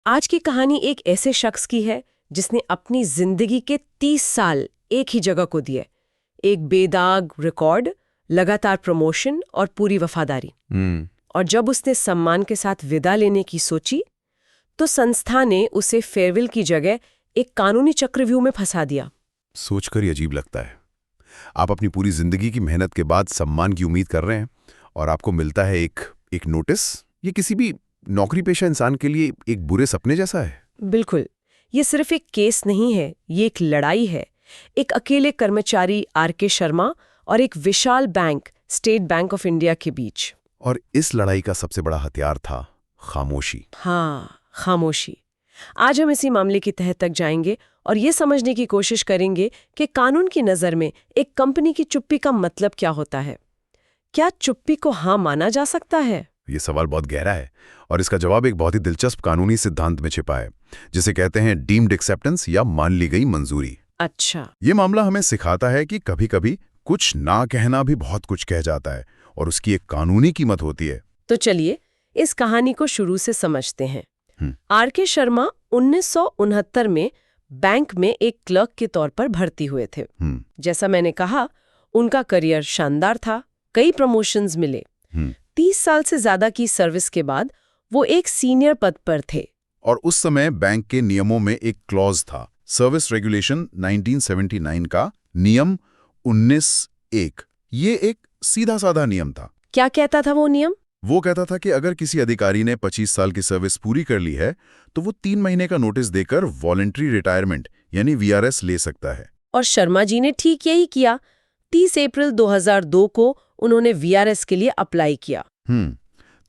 आज की कहानी एक ऐसे शख्स की है जिसने अपनी जिंदगी के 30 साल एक ही जगह को दिए। एक बेदाग रिकॉर्ड, लगातार प्रमोशन और पूरी वफादारी। और जब उसने सम्मान के साथ विदा लेने की सोची तो संस्था ने उसे फेयरवेल की जगह एक कानूनी चक्रव्यूह में फंसा दिया। सोचकर ही अजीब लगता है। आप अपनी पूरी जिंदगी की मेहनत के बाद सम्मान की उम्मीद कर रहे हैं और आपको मिलता है एक नोटिस। ये किसी भी नौकरी पेशा इंसान के लिए एक बुरे सपने जैसा है। बिल्कुल, ये सिर्फ एक केस नहीं है, ये एक लड़ाई है। एक अकेले कर्मचारी आर.के. शर्मा और एक विशाल bank State Bank of India के बीच। और इस लड़ाई का सबसे बड़ा हथियार था खामोशी। हाँ, खामोशी। आज हम इसी मामले की तह तक जाएंगे और ये समझने की कोशिश करेंगे कि कानून की नज़र में एक कंपनी की चुप्पी का मतलब क्या होता है। क्या चुप्पी को हाँ माना जा सकता है? ये सवाल बहुत गहरा है और इसका जवाब एक बहुत ही दिलचस्प कानूनी सिद्धांत में छिपा है, जिसे कहते हैं डीम्ड एक्सेप्टेंस या मान ली गई मंजूरी। अच्छा। ये मामला हमें सिखाता है कि कभी कभी कुछ ना कहना भी बहुत कुछ कह जाता है और उसकी एक कानूनी कीमत होती है। तो चलिए इस कहानी को शुरू से समझते हैं। आर.के. शर्मा 1969 में बैंक में एक क्लर्क के तौर पर भर्ती हुए थे। जैसा मैंने कहा, उनका करियर शानदार था, कई प्रमोशंस मिले। 30 साल से ज्यादा की सर्विस के बाद वो एक सीनियर पद पर थे। और उस समय बैंक के नियमों में एक क्लॉज था, सर्विस रेगुलेशन 1979 का नियम 19(1). ये एक सीधा साधा नियम था। क्या कहता था वो नियम? वो कहता था कि अगर किसी अधिकारी ने 25 साल की सर्विस पूरी कर ली है तो वो 3 महीने का नोटिस देकर वॉलंटरी रिटायरमेंट यानी वीआरएस ले सकता है। और शर्मा जी ने ठीक यही किया। 30 अप्रैल 2002 को उन्होंने वीआरएस के लिए अप्लाई किया।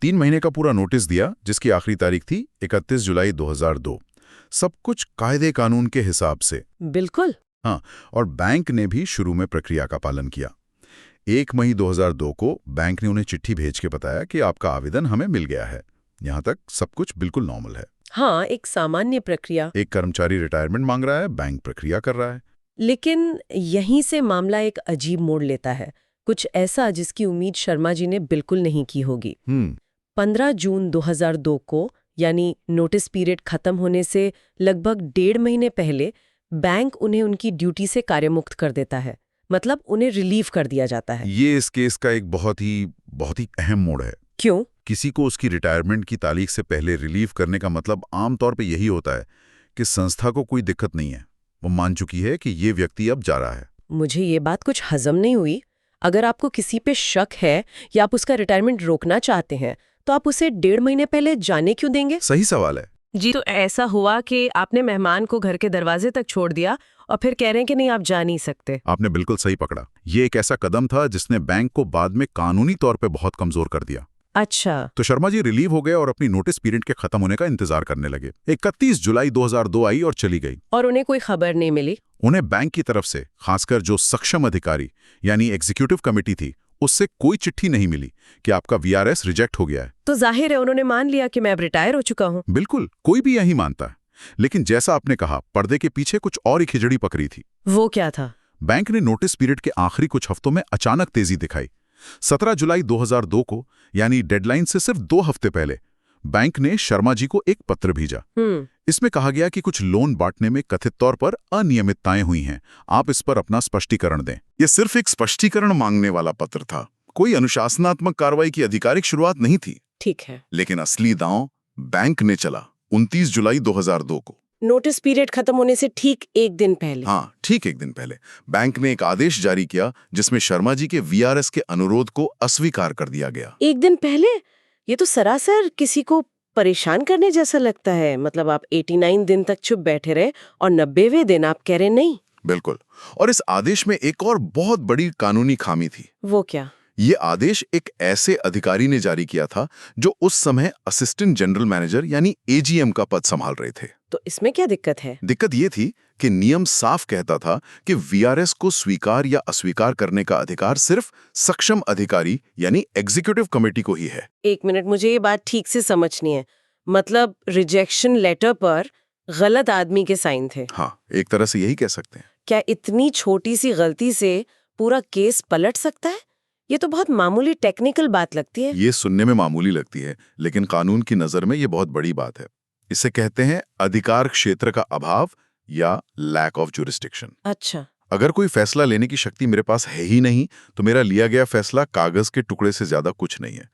3 महीने का पूरा नोटिस दिया, जिसकी आखिरी तारीख थी 31 जुलाई 2002। सब कुछ कायदे कानून के हिसाब से। बिल्कुल। हाँ, और बैंक ने भी शुरू में प्रक्रिया का पालन किया। 1 मई 2002 को बैंक ने उन्हें चिट्ठी भेज के बताया कि आपका आवेदन हमें मिल गया है। यहाँ तक सब कुछ बिल्कुल नॉर्मल है। हाँ, एक सामान्य प्रक्रिया। एक कर्मचारी रिटायरमेंट मांग रहा है, बैंक प्रक्रिया कर रहा है। लेकिन यहीं से मामला एक अजीब मोड़ लेता है, कुछ ऐसा जिसकी उम्मीद शर्मा जी ने बिल्कुल नहीं की होगी। 15 जून 2002 को, यानी नोटिस पीरियड खत्म होने से लगभग 1.5 महीने पहले, बैंक उन्हें उनकी ड्यूटी से कार्यमुक्त कर देता है। मतलब उन्हें रिलीव कर दिया जाता है। ये इस केस का एक बहुत ही अहम मोड़ है। क्यों? किसी को उसकी रिटायरमेंट की तारीख से पहले रिलीव करने का मतलब आमतौर पे यही होता है कि संस्था को कोई दिक्कत नहीं है, वो मान चुकी है कि ये व्यक्ति अब जा रहा है। मुझे ये बात कुछ हजम नहीं हुई। अगर आपको किसी पे शक है या आप उसका रिटायरमेंट रोकना चाहते हैं तो आप उसे 1.5 महीने पहले जाने क्यों देंगे? सही सवाल है जी। तो ऐसा हुआ कि आपने मेहमान को घर के दरवाजे तक छोड़ दिया और फिर कह रहे हैं कि नहीं, आप जा नहीं सकते। आपने बिल्कुल सही पकड़ा। ये एक ऐसा कदम था जिसने बैंक को बाद में कानूनी तौर पे बहुत कमजोर कर दिया। अच्छा। तो शर्मा जी रिलीव हो गए और अपनी नोटिस पीरियड के खत्म होने का इंतजार करने लगे। 31 जुलाई 2002 आई और चली गई और उन्हें कोई खबर नहीं मिली। उन्हें बैंक की तरफ से, खासकर जो सक्षम अधिकारी यानी एग्जीक्यूटिव कमेटी थी, उससे कोई चिट्ठी नहीं मिली कि आपका वीआरएस रिजेक्ट हो गया है। तो जाहिर है उन्होंने मान लिया कि मैं अब रिटायर हो चुका हूँ। बिल्कुल, कोई भी यही मानता है। लेकिन जैसा आपने कहा, पर्दे के पीछे कुछ और ही खिचड़ी पकड़ी थी। वो क्या था? बैंक ने नोटिस पीरियड के आखिरी कुछ हफ्तों में अचानक तेजी दिखाई। 17 जुलाई 2002 को, यानी डेडलाइन से सिर्फ 2 हफ्ते पहले, बैंक ने शर्मा जी को एक पत्र भेजा। इसमें कहा गया कि कुछ लोन बांटने में कथित तौर पर अनियमितताएं हुई हैं, आप इस पर अपना स्पष्टीकरण दें। यह सिर्फ एक स्पष्टीकरण मांगने वाला पत्र था, कोई अनुशासनात्मक कार्रवाई की आधिकारिक शुरुआत नहीं थी। ठीक है। लेकिन असली दांव बैंक ने चला 29 जुलाई 2002 को। नोटिस पीरियड खत्म होने से ठीक एक दिन पहले। हाँ, ठीक एक दिन पहले बैंक ने एक आदेश जारी किया जिसमें शर्मा जी के वीआरएस के अनुरोध को अस्वीकार कर दिया गया। एक दिन पहले? ये तो सरासर किसी को परेशान करने जैसा लगता है। मतलब आप 89 दिन तक चुप बैठे रहे और 90वें दिन आप कह रहे नहीं। बिल्कुल। और इस आदेश में एक और बहुत बड़ी कानूनी खामी थी। वो क्या? ये आदेश एक ऐसे अधिकारी ने जारी किया था जो उस समय असिस्टेंट जनरल मैनेजर यानी एजीएम का पद संभाल रहे थे। तो इसमें क्या दिक्कत है? दिक्कत ये थी कि नियम साफ कहता था कि वीआरएस को स्वीकार या अस्वीकार करने का अधिकार सिर्फ सक्षम अधिकारी यानी एग्जीक्यूटिव कमेटी को ही है। 1 मिनट, मुझे ये बात ठीक से समझनी है। मतलब रिजेक्शन लेटर पर गलत आदमी के साइन थे। हाँ, एक तरह से यही कह सकते हैं। क्या इतनी छोटी सी गलती से पूरा केस पलट सकता है? ये तो बहुत मामूली टेक्निकल बात लगती है। ये सुनने में मामूली लगती है, लेकिन कानून की नजर में ये बहुत बड़ी बात है। इसे कहते हैं अधिकार क्षेत्र का अभाव या लैक ऑफ जुरिस्डिक्शन। अच्छा। अगर कोई फैसला लेने की शक्ति मेरे पास है ही नहीं तो मेरा लिया गया फैसला कागज के टुकड़े से ज्यादा कुछ नहीं है।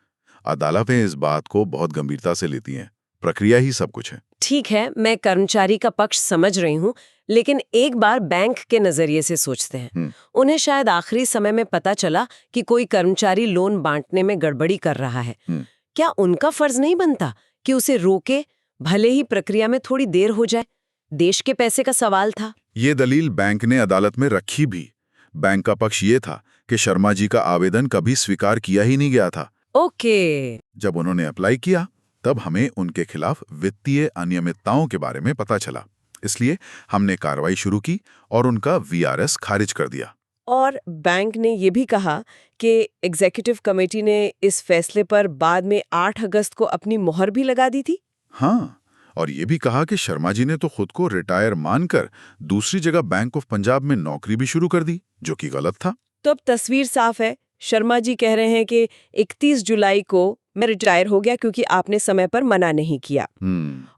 अदालतें इस बात को बहुत गंभीरता से लेती हैं। प्रक्रिया ही सब कुछ है। ठीक है, मैं कर्मचारी का पक्ष समझ रही हूँ, लेकिन एक बार बैंक के नजरिए से सोचते हैं। उन्हें शायद आखिरी समय में पता चला कि कोई कर्मचारी लोन बांटने में गड़बड़ी कर रहा है। क्या उनका फर्ज नहीं बनता कि उसे रोके, भले ही प्रक्रिया में थोड़ी देर हो जाए? देश के पैसे का सवाल था। ये दलील बैंक ने अदालत में रखी भी। बैंक का पक्ष ये था कि शर्मा जी का आवेदन कभी स्वीकार किया ही नहीं गया था। ओके। जब उन्होंने अप्लाई किया तब हमें उनके खिलाफ वित्तीय अनियमितताओं के बारे में पता चला, इसलिए हमने कार्रवाई शुरू की और उनका वीआरएस खारिज कर दिया। और बैंक ने ये भी कहा कि एग्जीक्यूटिव कमेटी ने इस फैसले पर बाद में 8 अगस्त को अपनी मोहर भी लगा दी थी। हाँ, और ये भी कहा कि शर्मा जी ने तो खुद को रिटायर मानकर दूसरी जगह बैंक ऑफ पंजाब में नौकरी भी शुरू कर दी, जो कि गलत था। तो अब तस्वीर साफ है। शर्मा जी कह रहे हैं कि 31 जुलाई को मैं रिटायर हो गया क्योंकि आपने समय पर मना नहीं किया।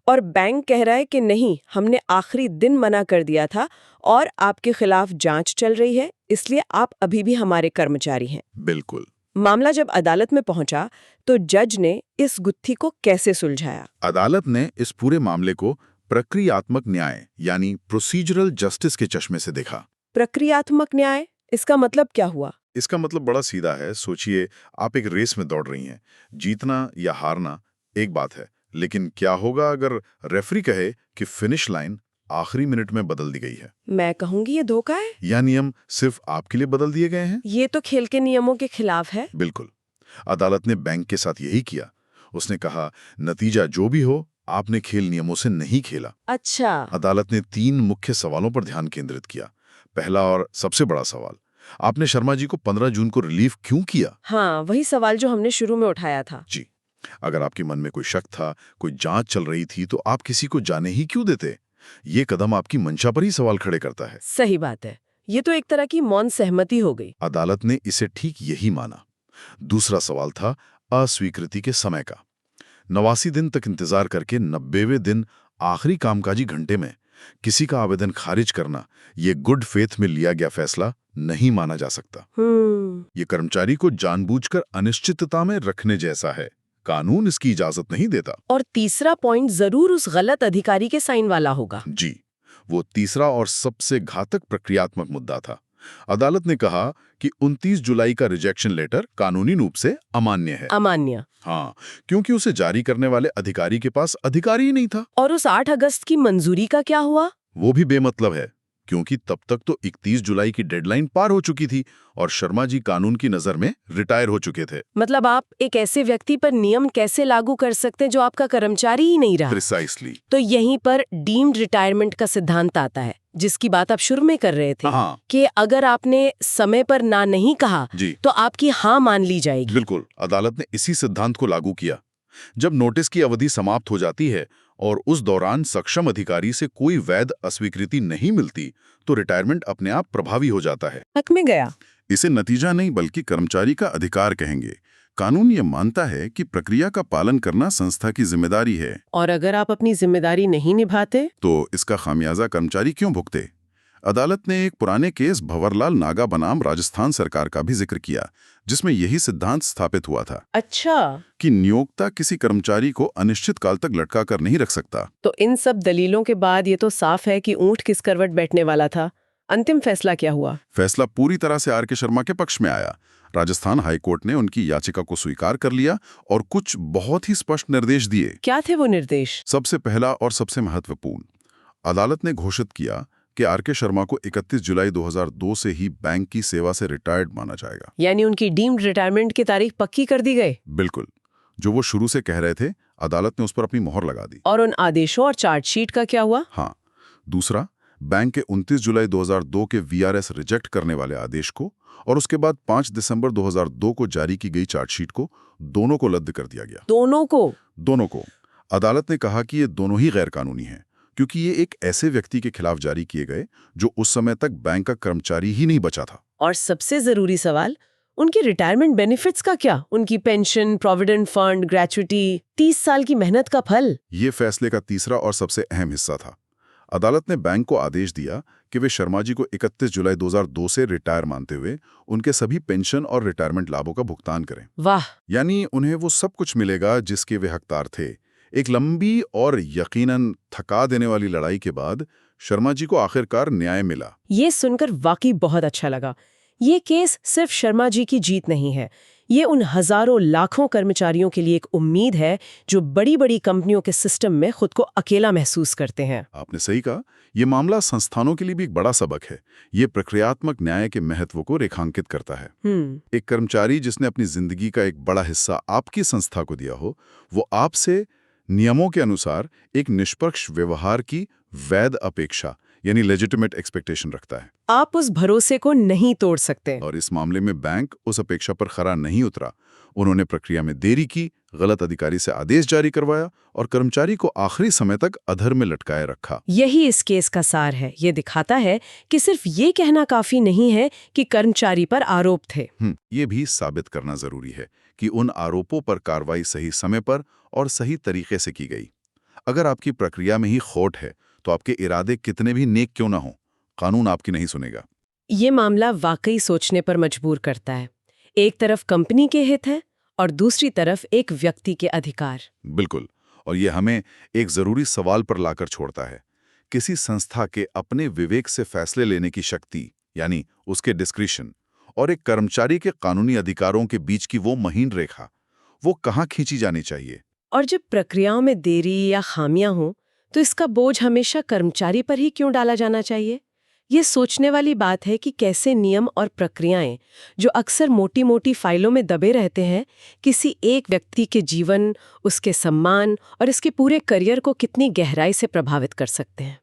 और बैंक कह रहा है कि नहीं, हमने आखिरी दिन मना कर दिया था और आपके खिलाफ जांच चल रही है, इसलिए आप अभी भी हमारे कर्मचारी हैं। बिल्कुल। मामला जब अदालत में पहुंचा तो जज ने इस गुत्थी को कैसे सुलझाया? अदालत ने इस पूरे मामले को प्रक्रियात्मक न्याय यानी प्रोसीजरल जस्टिस के चश्मे से देखा। प्रक्रियात्मक न्याय, इसका मतलब क्या हुआ? इसका मतलब बड़ा सीधा है। सोचिए, आप एक रेस में दौड़ रही हैं। जीतना या हारना एक बात है, लेकिन क्या होगा अगर रेफरी कहे कि फिनिश लाइन आखिरी मिनट में बदल दी गई है? मैं कहूंगी ये धोखा है। या नियम सिर्फ आपके लिए बदल दिए गए हैं? ये तो खेल के नियमों के खिलाफ है। बिल्कुल। अदालत ने बैंक के साथ यही किया। उसने कहा, नतीजा जो भी हो, आपने खेल नियमों से नहीं खेला। अच्छा। अदालत ने 3 मुख्य सवालों पर ध्यान केंद्रित किया। पहला और सबसे बड़ा सवाल, आपने शर्मा जी को 15 जून को रिलीव क्यों किया? हाँ, वही सवाल जो हमने शुरू में उठाया था। जी। अगर आपके मन में कोई शक था, कोई जांच चल रही थी, तो आप किसी को जाने ही क्यों देते? ये कदम आपकी मंशा पर ही सवाल खड़े करता है। सही बात है। ये तो एक तरह की मौन सहमति हो गई। अदालत ने इसे ठीक यही माना। दूसरा सवाल था अस्वीकृति के समय का। 89 दिन तक इंतजार करके 90वें दिन आखिरी कामकाजी घंटे में किसी का आवेदन खारिज करना, ये गुड फेथ में लिया गया फैसला नहीं माना जा सकता। ये कर्मचारी को जानबूझकर अनिश्चितता में रखने जैसा है। कानून इसकी इजाजत नहीं देता। और तीसरा पॉइंट जरूर उस गलत अधिकारी के साइन वाला होगा। जी, वो तीसरा और सबसे घातक प्रक्रियात्मक मुद्दा था। अदालत ने कहा कि 29 जुलाई का रिजेक्शन लेटर कानूनी रूप से अमान्य है। अमान्य? हाँ, क्योंकि उसे जारी करने वाले अधिकारी के पास अधिकार ही नहीं था। और उस 8 अगस्त की मंजूरी का क्या हुआ? वो भी बेमतलब है, क्योंकि तब तक तो 31 जुलाई की डेडलाइन पार हो चुकी थी और शर्मा जी कानून की नजर में रिटायर हो चुके थे। मतलब आप एक ऐसे व्यक्ति पर नियम कैसे लागू कर सकते हैं जो आपका कर्मचारी ही नहीं रहा? प्रिसाइसली। तो यहीं पर डीम्ड रिटायरमेंट का सिद्धांत आता है, जिसकी बात आप शुरू में कर रहे थे। हाँ। कि अगर आपने समय पर ना नहीं कहा तो आपकी हाँ मान ली जाएगी। बिल्कुल। अदालत ने इसी सिद्धांत को लागू किया। जब नोटिस की अवधि समाप्त हो जाती है और उस दौरान सक्षम अधिकारी से कोई वैध अस्वीकृति नहीं मिलती, तो रिटायरमेंट अपने आप प्रभावी हो जाता है। हक में गया। इसे नतीजा नहीं बल्कि कर्मचारी का अधिकार कहेंगे। कानून ये मानता है कि प्रक्रिया का पालन करना संस्था की जिम्मेदारी है। और अगर आप अपनी जिम्मेदारी नहीं निभाते तो इसका खामियाजा कर्मचारी क्यों भुगते? अदालत ने एक पुराने केस भंवरलाल नागा बनाम राजस्थान सरकार का भी जिक्र किया, जिसमें यही सिद्धांत स्थापित हुआ था। अच्छा। कि नियोक्ता किसी कर्मचारी को अनिश्चित काल तक लटका कर नहीं रख सकता। तो इन सब दलीलों के बाद ये तो साफ है कि ऊंट किस करवट बैठने वाला था। अंतिम फैसला क्या हुआ? फैसला पूरी तरह से आर के शर्मा के पक्ष में आया। राजस्थान हाईकोर्ट ने उनकी याचिका को स्वीकार कर लिया और कुछ बहुत ही स्पष्ट निर्देश दिए। क्या थे वो निर्देश? सबसे पहला और सबसे महत्वपूर्ण, अदालत ने घोषित किया कि आर के शर्मा को 31 जुलाई 2002 से ही बैंक की सेवा से रिटायर्ड माना जाएगा। यानी उनकी डीम्ड रिटायरमेंट की तारीख पक्की कर दी गई। बिल्कुल। जो वो शुरू से कह रहे थे, अदालत ने उस पर अपनी मोहर लगा दी। और उन आदेशों और चार्जशीट का क्या हुआ? हाँ, दूसरा, बैंक के 29 जुलाई 2002 के वीआरएस रिजेक्ट करने वाले आदेश को और उसके बाद 5 दिसंबर 2002 को जारी की गई चार्जशीट को, दोनों को रद्द कर दिया गया। दोनों को? अदालत ने कहा कि ये दोनों ही गैर कानूनी हैं, क्योंकि ये एक ऐसे व्यक्ति के खिलाफ जारी किए गए जो उस समय तक बैंक का कर्मचारी ही नहीं बचा था। और सबसे जरूरी सवाल, उनकी रिटायरमेंट बेनिफिट्स का क्या? उनकी पेंशन, प्रोविडेंट फंड, ग्रेच्युटी, 30 साल की मेहनत का फल? ये फैसले का तीसरा और सबसे अहम हिस्सा था। अदालत ने बैंक को आदेश दिया कि वे शर्मा जी को 31 जुलाई 2002 से रिटायर मानते हुए उनके सभी पेंशन और रिटायरमेंट लाभों का भुगतान करें। वाह! यानी उन्हें वो सब कुछ मिलेगा जिसके वे हकदार थे। एक लंबी और यकीनन थका देने वाली लड़ाई के बाद शर्मा जी को आखिरकार न्याय मिला। ये सुनकर वाकई बहुत अच्छा लगा। ये केस सिर्फ शर्मा जी की जीत नहीं है, ये उन हजारों लाखों कर्मचारियों के लिए एक उम्मीद है जो बड़ी बड़ी कंपनियों के सिस्टम में खुद को अकेला महसूस करते हैं। आपने सही कहा, ये मामला संस्थानों के लिए भी एक बड़ा सबक है। ये प्रक्रियात्मक न्याय के महत्व को रेखांकित करता है। एक कर्मचारी जिसने अपनी जिंदगी का एक बड़ा हिस्सा आपकी संस्था को दिया हो, वो आपसे नियमों के अनुसार एक निष्पक्ष व्यवहार की वैध अपेक्षा यानी लेजिटिमेट एक्सपेक्टेशन रखता है। आप उस भरोसे को नहीं तोड़ सकते। और इस मामले में बैंक उस अपेक्षा पर खरा नहीं उतरा। उन्होंने प्रक्रिया में देरी की, गलत अधिकारी से आदेश जारी करवाया और कर्मचारी को आखिरी समय तक अधर में लटकाए रखा। यही इस केस का सार है। ये दिखाता है कि सिर्फ ये कहना काफी नहीं है कि कर्मचारी पर आरोप थे। ये भी साबित करना जरूरी है कि उन आरोपों पर कार्रवाई सही समय पर और सही तरीके से की गई। अगर आपकी प्रक्रिया में ही खोट है तो आपके इरादे कितने भी नेक क्यों ना हो, कानून आपकी नहीं सुनेगा। ये मामला वाकई सोचने पर मजबूर करता है। एक तरफ कंपनी के हित है और दूसरी तरफ एक व्यक्ति के अधिकार। बिल्कुल, और ये हमें एक जरूरी सवाल पर लाकर छोड़ता है। किसी संस्था के अपने विवेक से फैसले लेने की शक्ति यानी उसके डिस्क्रिशन और एक कर्मचारी के कानूनी अधिकारों के बीच की वो महीन रेखा, वो कहाँ खींची जानी चाहिए। और जब प्रक्रियाओं में देरी या खामियां हों तो इसका बोझ हमेशा कर्मचारी पर ही क्यों डाला जाना चाहिए? ये सोचने वाली बात है कि कैसे नियम और प्रक्रियाएं जो अक्सर मोटी मोटी फाइलों में दबे रहते हैं, किसी एक व्यक्ति के जीवन, उसके सम्मान और इसके पूरे करियर को कितनी गहराई से प्रभावित कर सकते हैं।